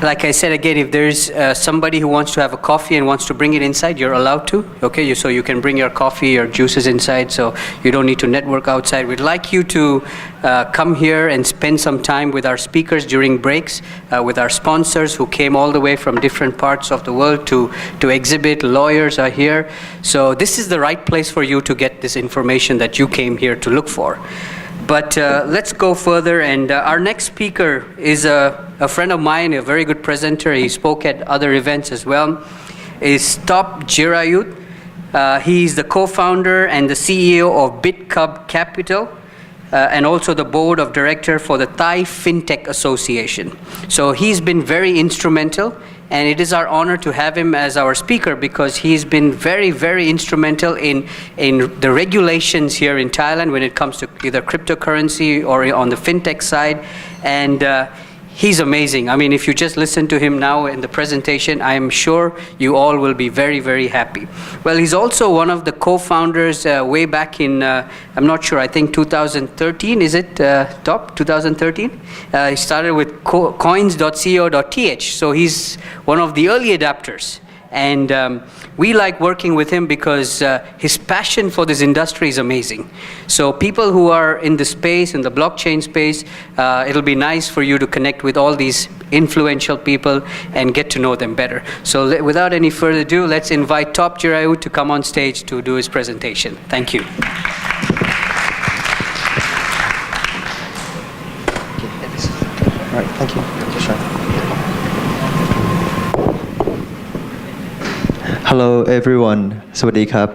Like I said again, if there's somebody who wants to have a coffee and wants to bring it inside, you're allowed to. Okay, so you can bring your coffee or juices inside, so you don't need to network outside. We'd like you to come here and spend some time with our speakers during breaks, with our sponsors who came all the way from different parts of the world to exhibit. Lawyers are here. So this is the right place for you to get this information that you came here to look for. But let's go further, and our next speaker is a friend of mine, a very good presenter. He spoke at other events as well. Is Top Jirayut. He's the co-founder and the CEO of Bitkub Capital, and also the board of director for the Thai FinTech Association. So he's been very instrumental, and it is our honor to have him as our speaker because he's been very, very instrumental in the regulations here in Thailand when it comes to either cryptocurrency or on the fintech side. And he's amazing. I mean, if you just listen to him now in the presentation, I am sure you all will be very, very happy. Well, he's also one of the co-founders way back in, I'm not sure, I think 2013, is it, Top? 2013? He started with coins.co.th, so he's one of the early adapters. And we like working with him because his passion for this industry is amazing. So people who are in the space, in the blockchain space, it'll be nice for you to connect with all these influential people and get to know them better. So without any further ado, let's invite Top Jirayut to come on stage to do his presentation. Thank you. All right, thank you. Sure. Hello everyone, Sawadee Krap.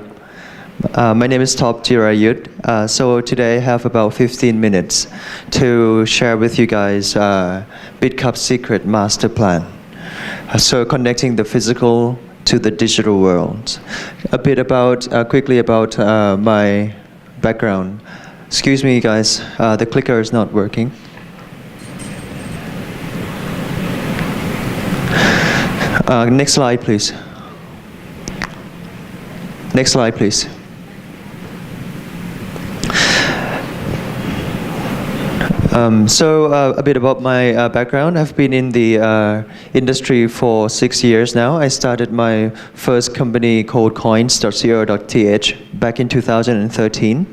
My name is Top Jirayut. So today I have about 15 minutes to share with you guys Bitkub's secret master plan. So connecting the physical to the digital world. A bit about, quickly about my background. Excuse me guys, the clicker is not working. Next slide please. Next slide, please. A bit about my background. I've been in the industry for 6 years now. I started my first company called coins.co.th back in 2013.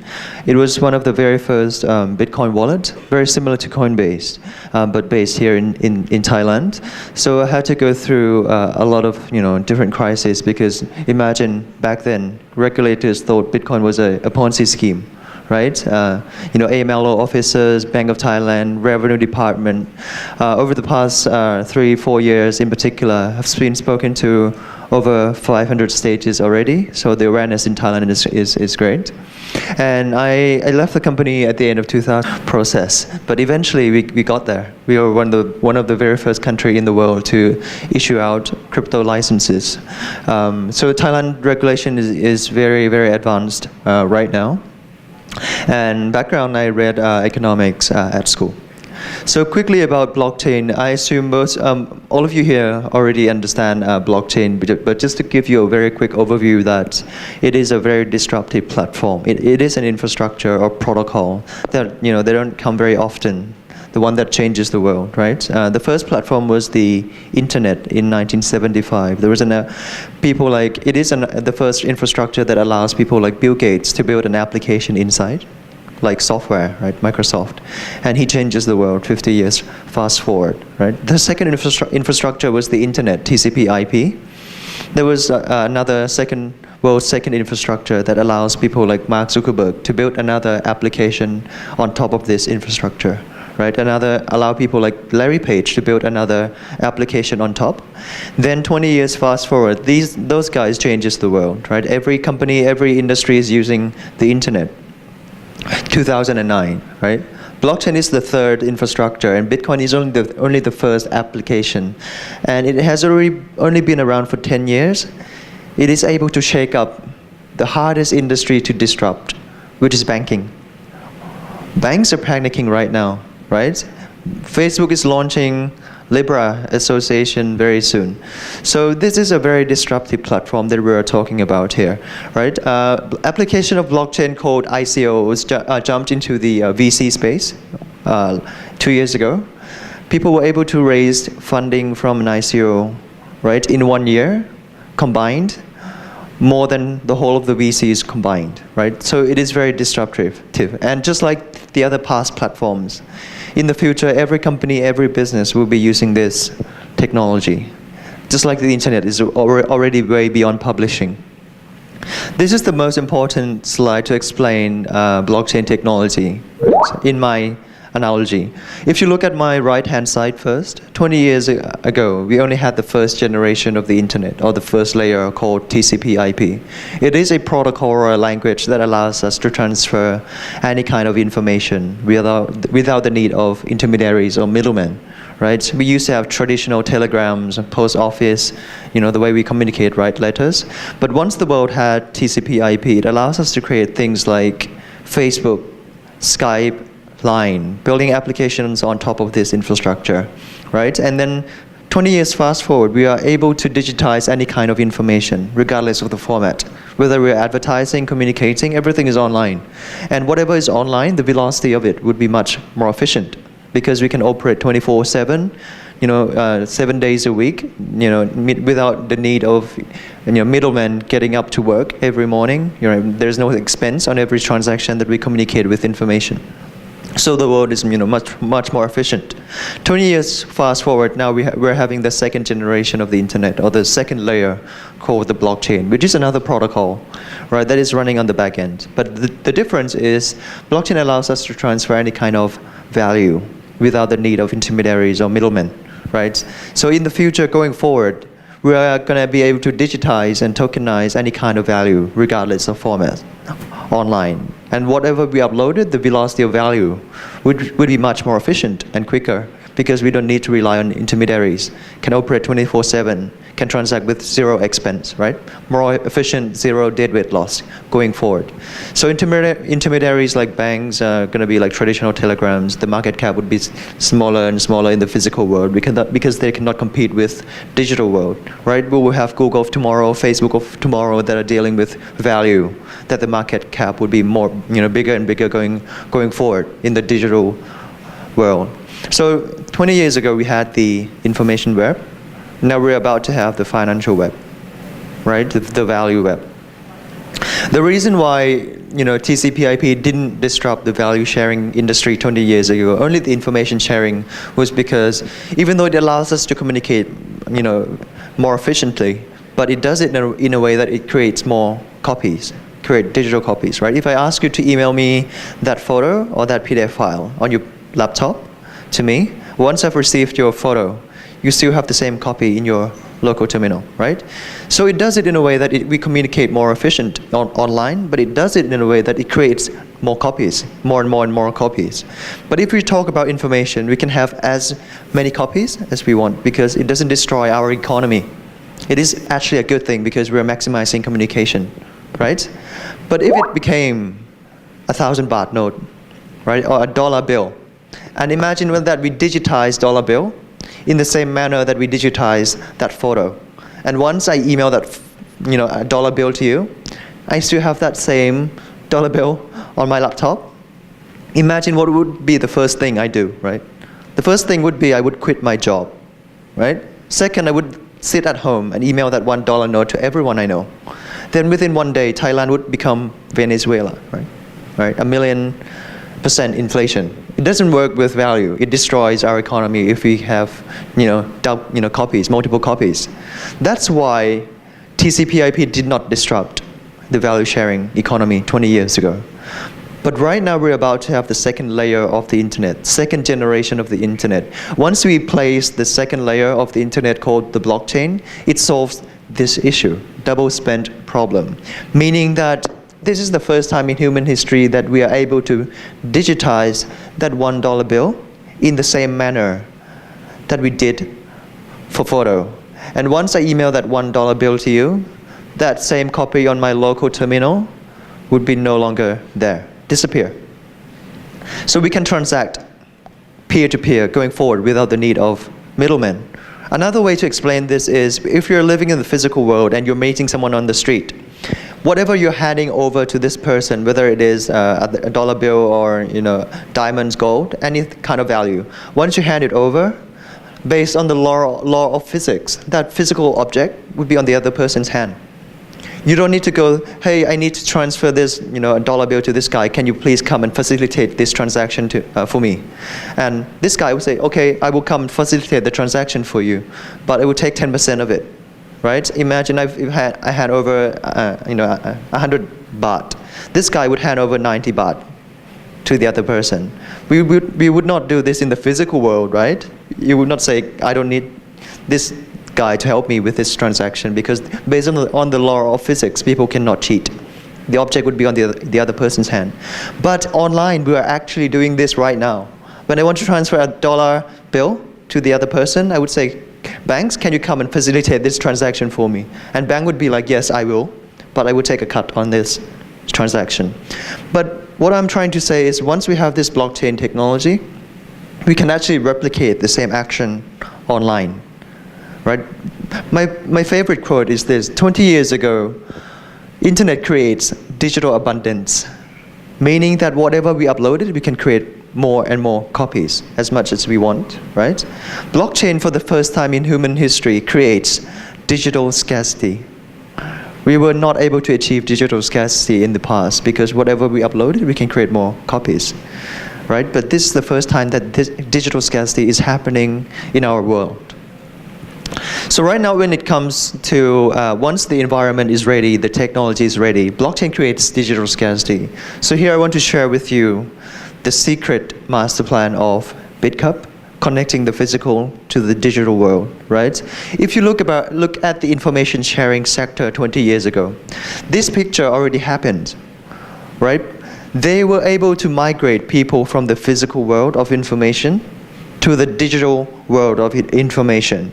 It was one of the very first Bitcoin wallets, very similar to Coinbase, but based here in Thailand. So I had to go through a lot of different crises because imagine back then regulators thought Bitcoin was a Ponzi scheme. Right? AMLO officers, Bank of Thailand, Revenue Department. Over the past 3-4 years in particular, I've been spoken to over 500 stages already, so the awareness in Thailand is great. And I left the company at the end of 2000 process, but eventually we got there. We were one of the very first country in the world to issue out crypto licenses. So Thailand regulation is very, very advanced right now. And background, I read economics at school. So quickly about blockchain, I assume all of you here already understand blockchain, but just to give you a very quick overview that it is a very disruptive platform. It is an infrastructure or protocol that they don't come very often. The one that changes the world, right? The first platform was the internet in 1975. There was the first infrastructure that allows people like Bill Gates to build an application inside, like software, right? Microsoft, and he changes the world 50 years fast forward, right? The second infrastructure was the internet, TCP/IP. There was world's second infrastructure that allows people like Mark Zuckerberg to build another application on top of this infrastructure. Right? Allow people like Larry Page to build another application on top. Then 20 years fast forward, those guys changes the world, right? Every company, every industry is using the internet. 2009, right? Blockchain is the third infrastructure, and Bitcoin is only the first application. And it has only been around for 10 years. It is able to shake up the hardest industry to disrupt, which is banking. Banks are panicking right now. Right? Facebook is launching Libra Association very soon. So this is a very disruptive platform that we're talking about here. Right? Application of blockchain called ICOs jumped into the VC space 2 years ago. People were able to raise funding from an ICO, right, in 1 year, combined, more than the whole of the VCs combined, right? So it is very disruptive. And just like the other past platforms, in the future, every company, every business will be using this technology. Just like the internet is already way beyond publishing. This is the most important slide to explain blockchain technology, right? In my analogy. If you look at my right-hand side first, 20 years ago, we only had the first generation of the internet, or the first layer called TCP/IP. It is a protocol or a language that allows us to transfer any kind of information without the need of intermediaries or middlemen. Right? We used to have traditional telegrams, post office, the way we communicate, write letters. But once the world had TCP/IP, it allows us to create things like Facebook, Skype, Line, building applications on top of this infrastructure, right? And then 20 years fast forward, we are able to digitize any kind of information, regardless of the format. Whether we're advertising, communicating, everything is online. And whatever is online, the velocity of it would be much more efficient because we can operate 24/7, 7 days a week, without the need of middlemen getting up to work every morning. There's no expense on every transaction that we communicate with information. So the world is much more efficient. 20 years fast forward, now we're having the second generation of the internet, or the second layer called the blockchain, which is another protocol, right, that is running on the back end. But the difference is blockchain allows us to transfer any kind of value without the need of intermediaries or middlemen, right? So in the future, going forward, we are going to be able to digitize and tokenize any kind of value, regardless of format, online. And whatever we uploaded, the velocity of value would be much more efficient and quicker because we don't need to rely on intermediaries, can operate 24/7, can transact with zero expense, right? More efficient, zero deadweight loss going forward. So intermediaries like banks are going to be like traditional telegrams. The market cap would be smaller and smaller in the physical world because they cannot compete with digital world, right? We will have Google of tomorrow, Facebook of tomorrow that are dealing with value, that the market cap would be more, bigger and bigger going forward in the digital world. So 20 years ago, we had the information web. Now we're about to have the financial web, right? The value web. The reason why TCP/IP didn't disrupt the value sharing industry 20 years ago, only the information sharing, was because even though it allows us to communicate, more efficiently, but it does it in a way that it creates more copies, create digital copies, right? If I ask you to email me that photo or that PDF file on your laptop to me, once I've received your photo, you still have the same copy in your local terminal, right? So it does it in a way that we communicate more efficient online, but it does it in a way that it creates more copies, more and more and more copies. But if we talk about information, we can have as many copies as we want because it doesn't destroy our economy. It is actually a good thing because we're maximizing communication, right? But if it became a 1,000 baht note, right, or a dollar bill, and imagine that we digitize dollar bill in the same manner that we digitize that photo. And once I email that, a dollar bill to you, I still have that same dollar bill on my laptop. Imagine what would be the first thing I do, right? The first thing would be I would quit my job, right? Second, I would sit at home and email that $1 note to everyone I know. Then within 1 day, Thailand would become Venezuela, right? 1,000,000% inflation. It doesn't work with value. It destroys our economy if we have, copies, multiple copies. That's why TCP/IP did not disrupt the value sharing economy 20 years ago. But right now we're about to have the second layer of the internet, second generation of the internet. Once we place the second layer of the internet called the blockchain, it solves this issue, double spend problem, meaning that this is the first time in human history that we are able to digitize that $1 bill in the same manner that we did for photo. And once I email that $1 bill to you, that same copy on my local terminal would be no longer there, disappear. So we can transact peer-to-peer going forward without the need of middlemen. Another way to explain this is if you're living in the physical world and you're meeting someone on the street, whatever you're handing over to this person, whether it is a dollar bill or diamonds, gold, any kind of value, once you hand it over, based on the law of physics, that physical object would be on the other person's hand. You don't need to go, hey, I need to transfer this, a dollar bill to this guy. Can you please come and facilitate this transaction for me? And this guy would say, okay, I will come and facilitate the transaction for you, but it will take 10% of it, right? Imagine I had over, 100 baht. This guy would hand over 90 baht to the other person. We would not do this in the physical world, right? You would not say, I don't need this guy to help me with this transaction, because based on the law of physics, people cannot cheat. The object would be on the other person's hand. But online, we are actually doing this right now. When I want to transfer a dollar bill to the other person, I would say, banks, can you come and facilitate this transaction for me? And bank would be like, yes, I will, but I would take a cut on this transaction. But what I'm trying to say is, once we have this blockchain technology, we can actually replicate the same action online. Right? My favorite quote is this: 20 years ago, internet creates digital abundance, meaning that whatever we uploaded, we can create more and more copies, as much as we want, right? Blockchain, for the first time in human history, creates digital scarcity. We were not able to achieve digital scarcity in the past, because whatever we uploaded, we can create more copies, right? But this is the first time that this digital scarcity is happening in our world. So right now, when it comes to once the environment is ready, the technology is ready, blockchain creates digital scarcity. So here I want to share with you the secret master plan of Bitkub, connecting the physical to the digital world, right? If you look at the information sharing sector 20 years ago, this picture already happened, right? They were able to migrate people from the physical world of information to the digital world of information.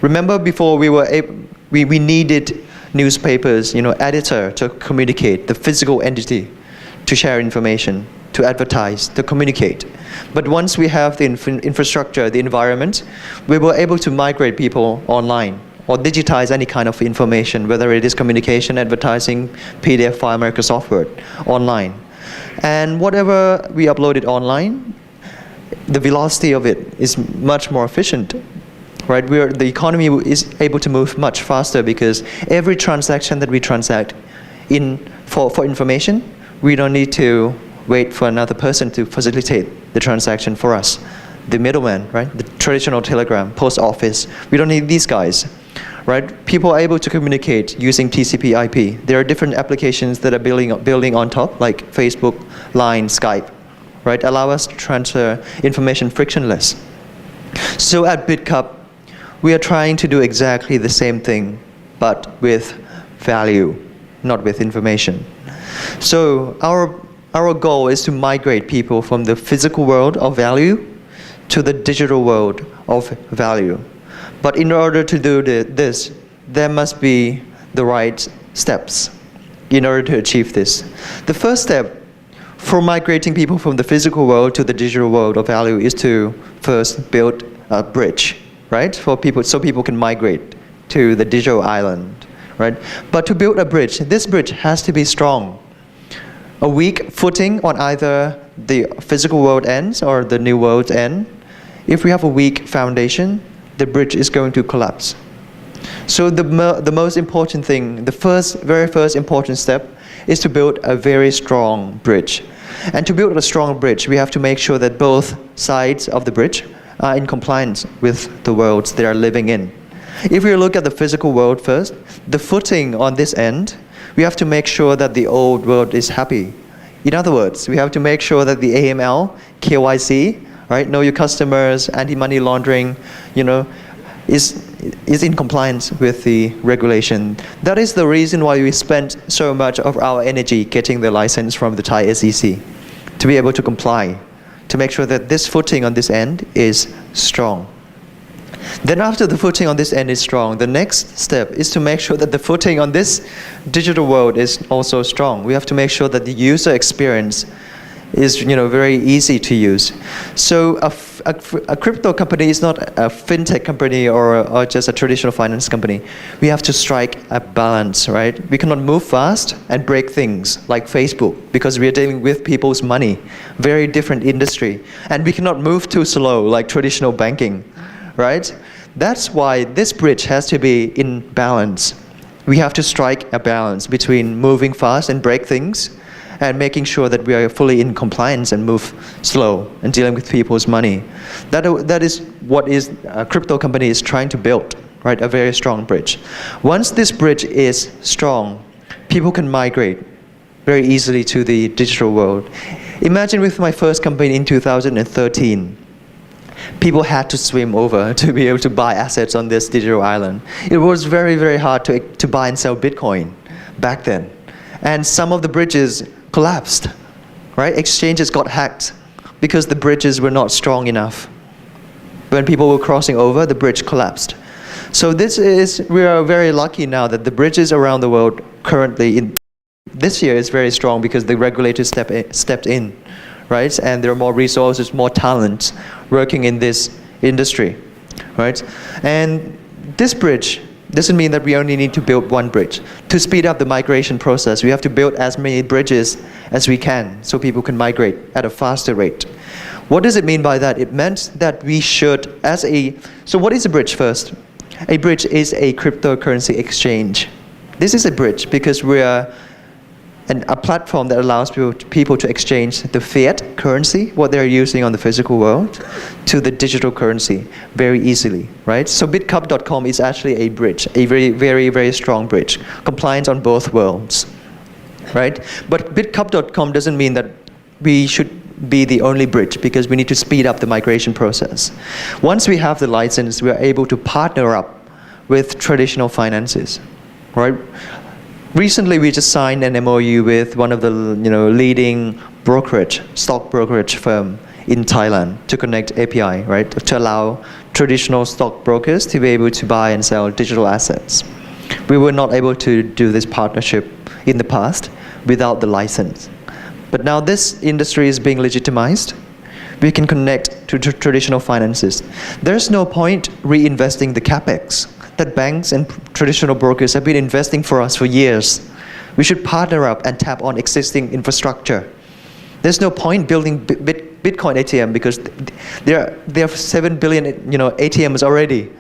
Remember, before we needed newspapers, editor to communicate, the physical entity to share information, to advertise, to communicate. But once we have the infrastructure, the environment, we were able to migrate people online or digitize any kind of information, whether it is communication, advertising, PDF file, Microsoft Word, online. And whatever we uploaded online, the velocity of it is much more efficient. Right? The economy is able to move much faster, because every transaction that we transact for information, we don't need to wait for another person to facilitate the transaction for us. The middleman, right? The traditional telegram, post office, we don't need these guys. Right? People are able to communicate using TCP/IP. There are different applications that are building on top, like Facebook, Line, Skype, right? Allow us to transfer information frictionless. So at Bitkub, we are trying to do exactly the same thing, but with value, not with information. So our goal is to migrate people from the physical world of value to the digital world of value. But in order to do this, there must be the right steps in order to achieve this. The first step for migrating people from the physical world to the digital world of value is to first build a bridge, right? So people can migrate to the digital island, right? But to build a bridge, this bridge has to be strong. A weak footing on either the physical world ends or the new world end. If we have a weak foundation, the bridge is going to collapse. So the most important thing, the very first important step, is to build a very strong bridge. And to build a strong bridge, we have to make sure that both sides of the bridge are in compliance with the worlds they are living in. If we look at the physical world first, the footing on this end, we have to make sure that the old world is happy. In other words, we have to make sure that the AML, KYC, right, know your customers, anti-money laundering, is in compliance with the regulation. That is the reason why we spent so much of our energy getting the license from the Thai SEC, to be able to comply, to make sure that this footing on this end is strong. Then after the footing on this end is strong, the next step is to make sure that the footing on this digital world is also strong. We have to make sure that the user experience is very easy to use. So a crypto company is not a fintech company or just a traditional finance company. We have to strike a balance, right? We cannot move fast and break things like Facebook because we are dealing with people's money, very different industry. And we cannot move too slow like traditional banking, right? That's why this bridge has to be in balance. We have to strike a balance between moving fast and break things and making sure that we are fully in compliance and move slow and dealing with people's money. That is what a crypto company is trying to build, right? A very strong bridge. Once this bridge is strong, people can migrate very easily to the digital world. Imagine with my first company in 2013, people had to swim over to be able to buy assets on this digital island. It was very, very hard to buy and sell Bitcoin back then. And some of the bridges collapsed, right? Exchanges got hacked because the bridges were not strong enough. When people were crossing over, the bridge collapsed. So we are very lucky now that the bridges around the world currently this year is very strong because the regulators stepped in, right? And there are more resources, more talent working in this industry, right? And this bridge doesn't mean that we only need to build one bridge. To speed up the migration process, we have to build as many bridges as we can so people can migrate at a faster rate. What does it mean by that? It meant that we should, so what is a bridge first? A bridge is a cryptocurrency exchange. This is a bridge because we are a platform that allows people to exchange the fiat currency, what they're using on the physical world, to the digital currency very easily, right? So Bitkub.com is actually a bridge, a very, very, very strong bridge, compliant on both worlds, right? But Bitkub.com doesn't mean that we should be the only bridge because we need to speed up the migration process. Once we have the license, we are able to partner up with traditional finances, right? Recently, we just signed an MOU with one of the leading stock brokerage firm in Thailand to connect API, right? To allow traditional stock brokers to be able to buy and sell digital assets. We were not able to do this partnership in the past without the license. But now this industry is being legitimized. We can connect to traditional finances. There's no point reinvesting the capex that banks and traditional brokers have been investing for us for years. We should partner up and tap on existing infrastructure. There's no point building Bitcoin ATM because there are 7 billion ATMs already.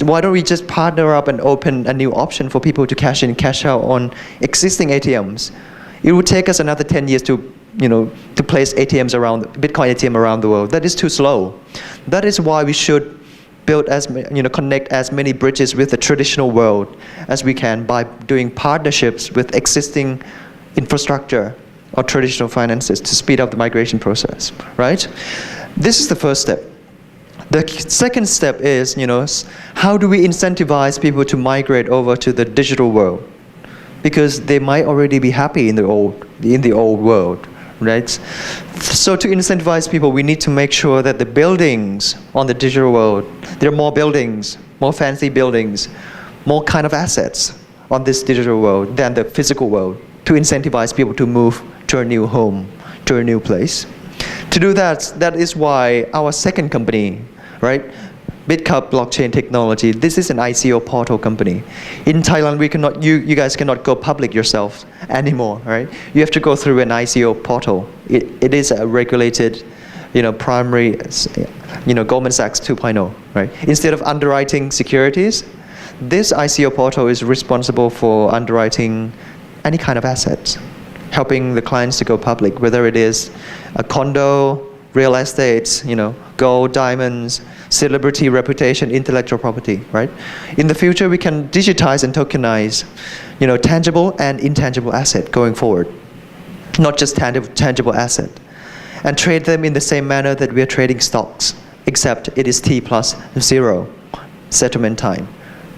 Why don't we just partner up and open a new option for people to cash in, cash out on existing ATMs? It would take us another 10 years to place ATMs around Bitcoin ATM around the world. That is too slow. That is why we should connect as many bridges with the traditional world as we can by doing partnerships with existing infrastructure or traditional finances to speed up the migration process, right? This is the first step. The second step is, how do we incentivize people to migrate over to the digital world? Because they might already be happy in the old world, right? So to incentivize people, we need to make sure that the buildings on the digital world, there are more buildings, more fancy buildings, more kind of assets on this digital world than the physical world to incentivize people to move to a new home, to a new place. To do that, that is why our second company, right? Bitkub Blockchain Technology. This is an ICO portal company. In Thailand, you guys cannot go public yourself anymore, right? You have to go through an ICO portal. It is a regulated, primary, Goldman Sachs 2.0, right? Instead of underwriting securities, this ICO portal is responsible for underwriting any kind of assets, helping the clients to go public, whether it is a condo, real estate, gold, diamonds, celebrity reputation, intellectual property, right? In the future, we can digitize and tokenize, tangible and intangible asset going forward, not just tangible asset, and trade them in the same manner that we are trading stocks, except it is T+0 settlement time,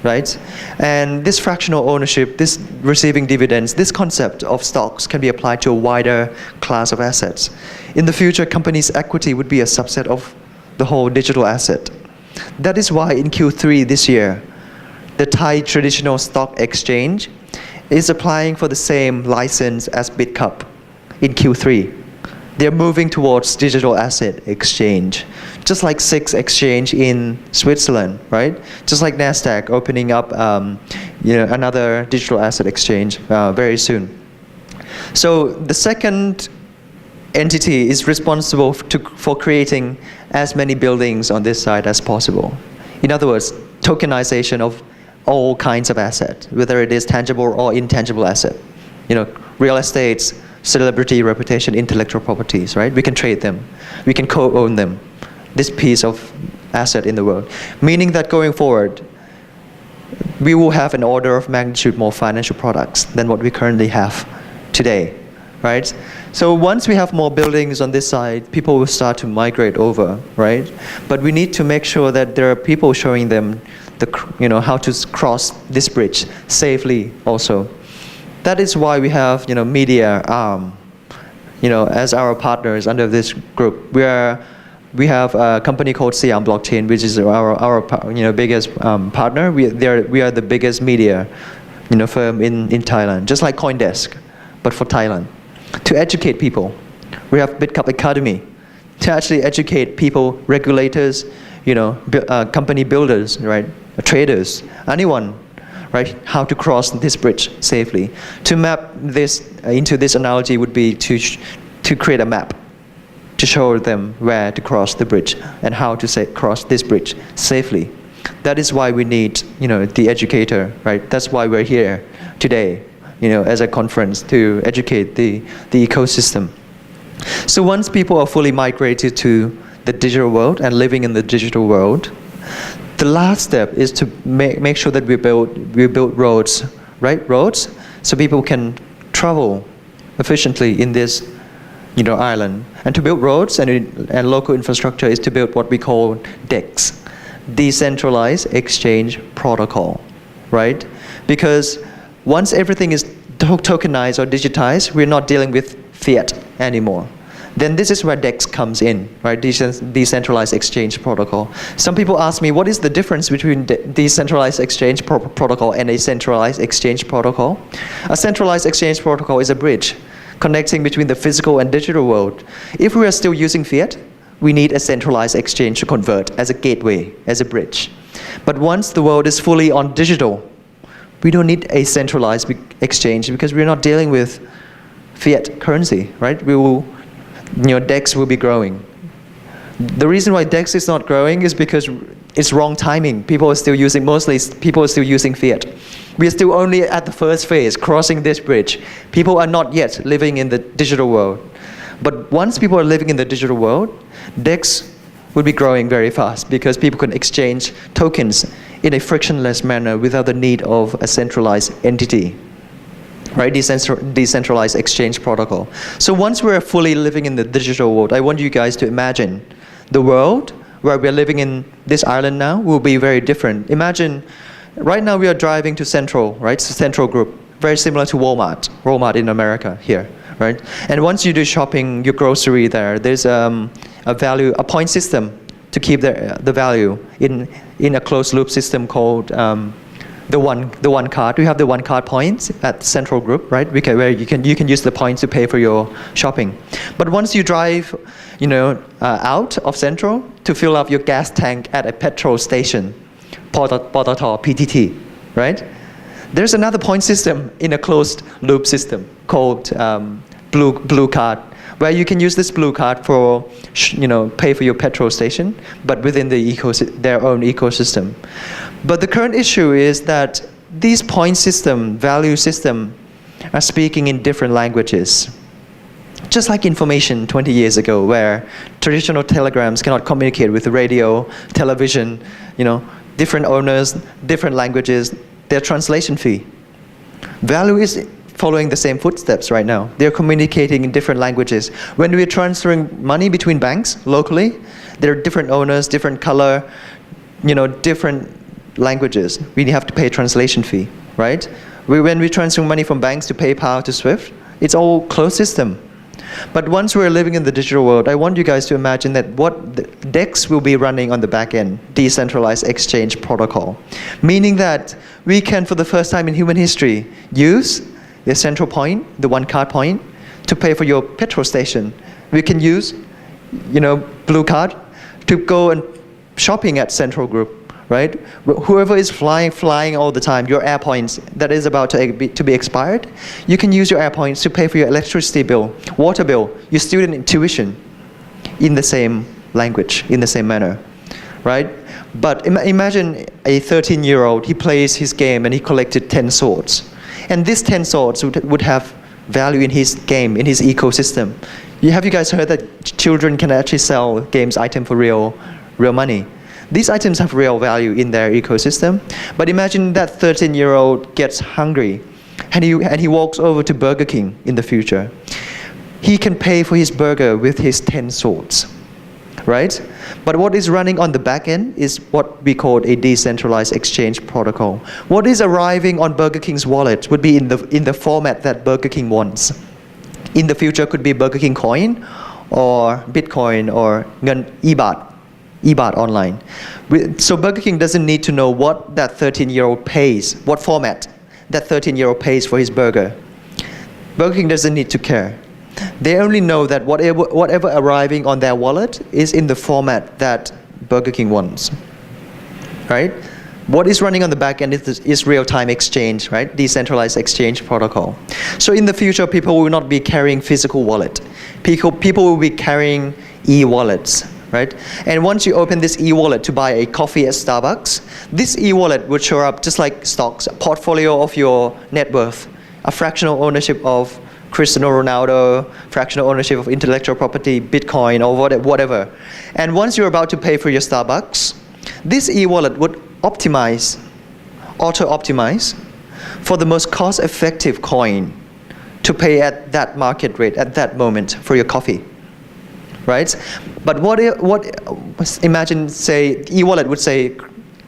right? And this fractional ownership, this receiving dividends, this concept of stocks can be applied to a wider class of assets. In the future, companies' equity would be a subset of the whole digital asset. That is why in Q3 this year, the Thai Traditional Stock Exchange is applying for the same license as Bitkub in Q3. They're moving towards digital asset exchange, just like SIX exchange in Switzerland, right? Just like Nasdaq opening up, another digital asset exchange very soon. So the second entity is responsible for creating as many buildings on this side as possible. In other words, tokenization of all kinds of assets, whether it is tangible or intangible asset. Real estates, celebrity, reputation, intellectual properties, right? We can trade them. We can co-own them, this piece of asset in the world. Meaning that going forward, we will have an order of magnitude more financial products than what we currently have today, right? So once we have more buildings on this side, people will start to migrate over, right? But we need to make sure that there are people showing them how to cross this bridge safely also. That is why we have media arm, as our partners under this group. We have a company called Siam Blockchain, which is our biggest partner. We are the biggest media firm in Thailand, just like CoinDesk, but for Thailand, to educate people. We have Bitkub Academy to actually educate people, regulators, company builders, right, traders, anyone, right, how to cross this bridge safely. To map this into this analogy would be to create a map to show them where to cross the bridge and how to cross this bridge safely. That is why we need the educator, right? That's why we're here today, as a conference to educate the ecosystem. So once people are fully migrated to the digital world and living in the digital world, the last step is to make sure that we build roads, right? Roads, so people can travel efficiently in this, island. And to build roads and local infrastructure is to build what we call DEX, Decentralized Exchange Protocol, right? Because once everything is tokenized or digitized, we're not dealing with fiat anymore. Then this is where DEX comes in, right? Decentralized Exchange Protocol. Some people ask me, what is the difference between Decentralized Exchange Protocol and a Centralized Exchange Protocol? A Centralized Exchange Protocol is a bridge connecting between the physical and digital world. If we are still using fiat, we need a centralized exchange to convert as a gateway, as a bridge. But once the world is fully on digital, we don't need a centralized exchange because we're not dealing with fiat currency, right? DEX will be growing. The reason why DEX is not growing is because it's wrong timing. People are still using fiat. We are still only at the first phase, crossing this bridge. People are not yet living in the digital world. But once people are living in the digital world, DEX will be growing very fast because people can exchange tokens in a frictionless manner without the need of a centralized entity. Right, decentralized exchange protocol. So once we're fully living in the digital world, I want you guys to imagine the world where we're living in this island now will be very different. Imagine, right now we are driving to Central, right? Central Group, very similar to Walmart in America here, right? And once you do shopping, your grocery there's a point system to keep the value in a closed loop system called the one card. We have the one card points at Central Group, right? Where you can use the points to pay for your shopping. But once you drive, out of Central to fill up your gas tank at a petrol station, PTT, PTT, right? There's another point system in a closed loop system called blue card, where you can use this blue card for, pay for your petrol station, but within their own ecosystem. But the current issue is that these point system, value system, are speaking in different languages. Just like information 20 years ago, where traditional telegrams cannot communicate with radio, television, different owners, different languages, their translation fee. Value is following the same footsteps right now. They're communicating in different languages. When we're transferring money between banks locally, there are different owners, different color, different languages. We have to pay translation fee, right? When we transfer money from banks to PayPal to SWIFT, it's all closed system. But once we're living in the digital world, I want you guys to imagine that what the DEX will be running on the back end, Decentralized Exchange Protocol. Meaning that we can, for the first time in human history, use the central point, the one card point, to pay for your petrol station we can use, Blue Card to go and shopping at Central Group, right? Whoever is flying all the time, your air points that is about to be expired, you can use your air points to pay for your electricity bill, water bill, your student tuition in the same language, in the same manner, right? But imagine a 13-year-old, he plays his game and he collected 10 swords. And these 10 swords would have value in his game, in his ecosystem. Have you guys heard that children can actually sell games item for real money? These items have real value in their ecosystem. But imagine that 13-year-old gets hungry and he walks over to Burger King in the future. He can pay for his burger with his 10 swords, right? But what is running on the back end is what we call a decentralized exchange protocol. What is arriving on Burger King's wallet would be in the format that Burger King wants. In the future, could be Burger King coin, or Bitcoin, or e-baht online. So Burger King doesn't need to know what that 13-year-old pays, what format that 13-year-old pays for his burger. Burger King doesn't need to care. They only know that whatever arriving on their wallet is in the format that Burger King wants, right? What is running on the back end is real-time exchange, right? Decentralized exchange protocol. So in the future, people will not be carrying physical wallet. People will be carrying e-wallets, right? And once you open this e-wallet to buy a coffee at Starbucks, this e-wallet would show up just like stocks, a portfolio of your net worth, a fractional ownership of Cristiano Ronaldo, fractional ownership of intellectual property, Bitcoin, or whatever. And once you're about to pay for your Starbucks, this e-wallet would auto-optimize for the most cost-effective coin to pay at that market rate at that moment for your coffee, right? But imagine, say, e-wallet would say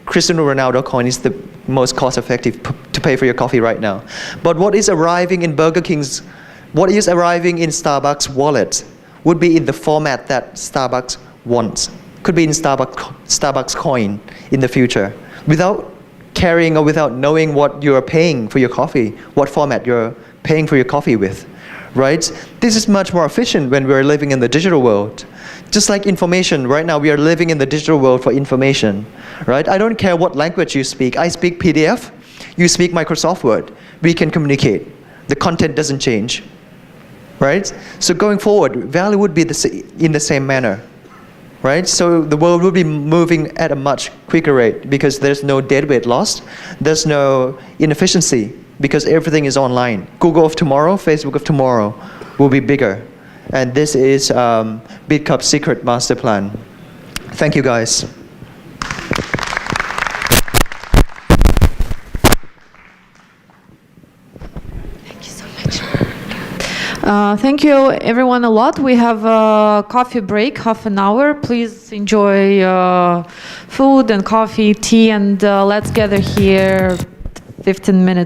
Cristiano Ronaldo coin is the most cost-effective to pay for your coffee right now. But what is arriving in Starbucks wallet would be in the format that Starbucks wants. Could be in Starbucks coin in the future, without caring or without knowing what you're paying for your coffee, what format you're paying for your coffee with, right? This is much more efficient when we're living in the digital world. Just like information, right now we are living in the digital world for information, right? I don't care what language you speak. I speak PDF, you speak Microsoft Word. We can communicate. The content doesn't change, right? So going forward, value would be in the same manner, right? So the world will be moving at a much quicker rate because there's no deadweight lost, there's no inefficiency because everything is online. Google of tomorrow, Facebook of tomorrow will be bigger. And this is Bitkub's secret master plan. Thank you guys. Thank you everyone a lot. We have a coffee break, half an hour. Please enjoy food and coffee, tea, and let's gather here 15 minutes.